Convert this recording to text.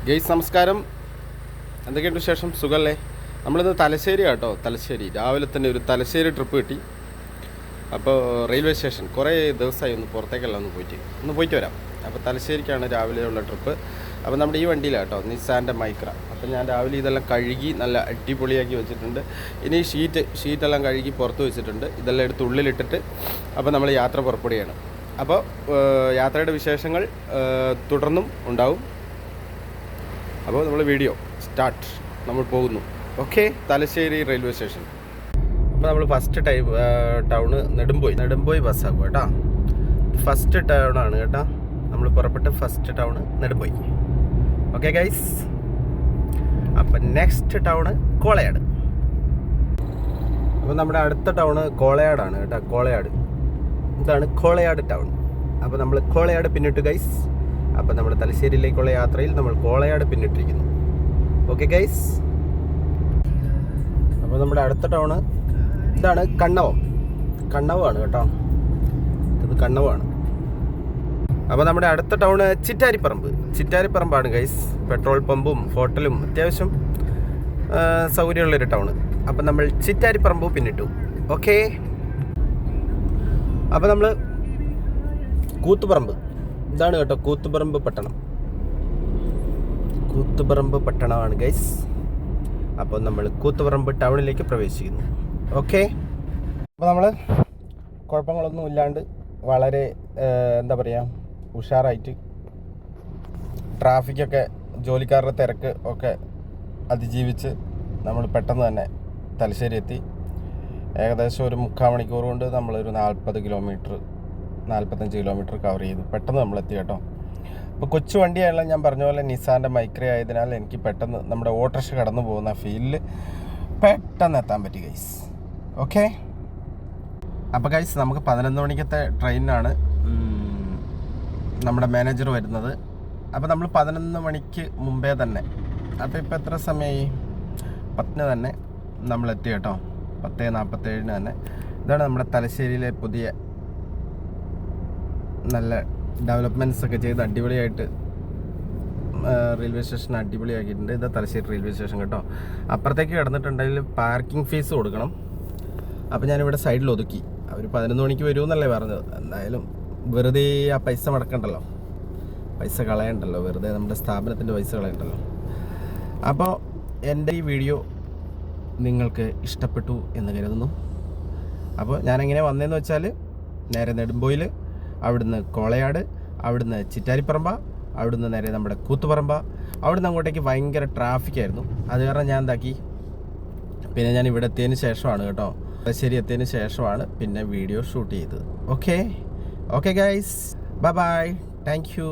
Guys നമസ്കാരം. എന്തൊക്കെയുണ്ട് വിശേഷം? സുഖമല്ലേ? നമ്മളിന്ന് തലശ്ശേരി കേട്ടോ. തലശ്ശേരി രാവിലെ തന്നെ ഒരു തലശ്ശേരി ട്രിപ്പ് കിട്ടി. അപ്പോൾ റെയിൽവേ സ്റ്റേഷൻ കുറേ ദിവസമായി പുറത്തേക്കെല്ലാം ഒന്ന് പോയിട്ട് വരാം. അപ്പോൾ തലശ്ശേരിക്കാണ് രാവിലെയുള്ള ട്രിപ്പ്. അപ്പോൾ നമ്മുടെ ഈ വണ്ടിയിലാണ് കേട്ടോ, നിസാൻ്റെ മൈക്ര. അപ്പോൾ ഞാൻ രാവിലെ ഇതെല്ലാം കഴുകി നല്ല അടിപൊളിയാക്കി വെച്ചിട്ടുണ്ട്. ഇനി ഷീറ്റെല്ലാം കഴുകി പുറത്ത് വെച്ചിട്ടുണ്ട്. ഇതെല്ലാം എടുത്ത് ഉള്ളിലിട്ടിട്ട് അപ്പോൾ നമ്മൾ യാത്ര പുറപ്പെടുകയാണ്. അപ്പോൾ യാത്രയുടെ വിശേഷങ്ങൾ തുടർന്നും ഉണ്ടാവും. അപ്പോൾ നമ്മൾ വീഡിയോ സ്റ്റാർട്ട്. നമ്മൾ പോകുന്നു. Okay, Thalassery railway station. അപ്പോൾ നമ്മൾ ഫസ്റ്റ് ടൗണ് നെടുമ്പോയി ബസ്സാകും കേട്ടോ. ഫസ്റ്റ് ടൗണാണ് കേട്ടോ. നമ്മൾ പുറപ്പെട്ട ഫസ്റ്റ് ടൗണ് നെടുമ്പോയി. ഓക്കെ ഗൈസ്, അപ്പം നെക്സ്റ്റ് ടൗണ് കോളയാട്. അപ്പോൾ നമ്മുടെ അടുത്ത ടൗണ് കോളയാടാണ് കേട്ടോ. കോളയാട്, ഇതാണ് കോളയാട് ടൗൺ. അപ്പോൾ നമ്മൾ കോളയാട് പിന്നിട്ട് ഗൈസ്. അപ്പോൾ നമ്മുടെ തലശ്ശേരിയിലേക്കുള്ള യാത്രയിൽ നമ്മൾ കോളയാട് പിന്നിട്ടിരിക്കുന്നു. ഓക്കെ ഗൈസ്, അപ്പോൾ നമ്മുടെ അടുത്ത ടൗണ് ഇതാണ് കണ്ണവമാണ് കേട്ടോ. ഇത് കണ്ണവമാണ്. അപ്പോൾ നമ്മുടെ അടുത്ത ടൗണ് ചിറ്റാരിപ്പറമ്പാണ് ഗൈസ്. പെട്രോൾ പമ്പും ഹോട്ടലും അത്യാവശ്യം സൗകര്യമുള്ളൊരു ടൗണ്. അപ്പോൾ നമ്മൾ ചിറ്റാരിപ്പറമ്പ് പിന്നിട്ടു. ഓക്കെ, അപ്പോൾ നമ്മൾ കൂത്തുപറമ്പ്, ഇതാണ് കേട്ടോ കൂത്തുപറമ്പ് പട്ടണമാണ് ഗൈസ്. അപ്പോൾ നമ്മൾ കൂത്തുപറമ്പ് ടൗണിലേക്ക് പ്രവേശിക്കുന്നു. ഓക്കെ, അപ്പോൾ നമ്മൾ കുഴപ്പങ്ങളൊന്നും ഇല്ലാണ്ട് വളരെ എന്താ പറയുക ഉഷാറായിട്ട് ട്രാഫിക്കൊക്കെ ജോലിക്കാരുടെ തിരക്ക് ഒക്കെ അതിജീവിച്ച് നമ്മൾ പെട്ടെന്ന് തന്നെ തലശ്ശേരി എത്തി. ഏകദേശം ഒരു 3/4 മണിക്കൂർ കൊണ്ട് നമ്മളൊരു 45 കിലോമീറ്റർ കവർ ചെയ്തു. പെട്ടെന്ന് നമ്മളെത്തി കേട്ടോ. അപ്പോൾ കൊച്ചു വണ്ടിയായുള്ള ഞാൻ പറഞ്ഞ പോലെ നിസാൻ്റെ മൈക്ര ആയതിനാൽ എനിക്ക് പെട്ടെന്ന് നമ്മുടെ ഓട്ടോറിക്ഷ കടന്നു പോകുന്ന ഫീലിൽ പെട്ടെന്ന് എത്താൻ പറ്റി ഗൈസ്. ഓക്കെ, അപ്പോൾ ഗൈസ് നമുക്ക് 11 മണിക്കത്തെ ട്രെയിനിനാണ് നമ്മുടെ മാനേജർ വരുന്നത്. അപ്പോൾ നമ്മൾ 11 മണിക്ക് മുമ്പേ തന്നെ, അപ്പോൾ ഇപ്പോൾ എത്ര സമയമായി? 10 തന്നെ നമ്മളെത്തി കേട്ടോ. 10:47 തന്നെ. ഇതാണ് നമ്മുടെ തലശ്ശേരിയിലെ പുതിയ നല്ല ഡെവലപ്മെൻറ്റ്സ് ഒക്കെ ചെയ്ത് അടിപൊളിയായിട്ട് റെയിൽവേ സ്റ്റേഷൻ അടിപൊളിയാക്കിയിട്ടുണ്ട്. ഇത് തലശ്ശേരി റെയിൽവേ സ്റ്റേഷൻ കേട്ടോ. അപ്പുറത്തേക്ക് കിടന്നിട്ടുണ്ടെങ്കിൽ പാർക്കിംഗ് ഫീസ് കൊടുക്കണം. അപ്പോൾ ഞാനിവിടെ സൈഡിൽ ഒതുക്കി. അവർ 11 മണിക്ക് വരുമെന്നല്ലേ പറഞ്ഞത്. എന്തായാലും വെറുതെ ആ പൈസ മുടക്കണ്ടല്ലോ, പൈസ കളയണ്ടല്ലോ, വെറുതെ നമ്മുടെ സ്ഥാപനത്തിൻ്റെ പൈസ കളയണ്ടല്ലോ. അപ്പോൾ എൻ്റെ ഈ വീഡിയോ നിങ്ങൾക്ക് ഇഷ്ടപ്പെട്ടു എന്ന് കരുതുന്നു. അപ്പോൾ ഞാനെങ്ങനെ വന്നതെന്ന് വെച്ചാൽ നേരെ നെടുമ്പോയിൽ, അവിടുന്ന് കോളയാട്, അവിടുന്ന് ചിറ്റാരിപ്പറമ്പ, അവിടുന്ന് നേരെ നമ്മുടെ കൂത്തുപറമ്പ. അവിടുന്ന് അങ്ങോട്ടേക്ക് ഭയങ്കര ട്രാഫിക്കായിരുന്നു. അത് കാരണം ഞാൻ എന്താക്കി, പിന്നെ ഞാൻ ഇവിടെ എത്തിയതിന് ശേഷമാണ് കേട്ടോ, തലശ്ശേരി എത്തിയതിന് ശേഷമാണ് പിന്നെ വീഡിയോ ഷൂട്ട് ചെയ്തത്. Okay guys, bye, thank U.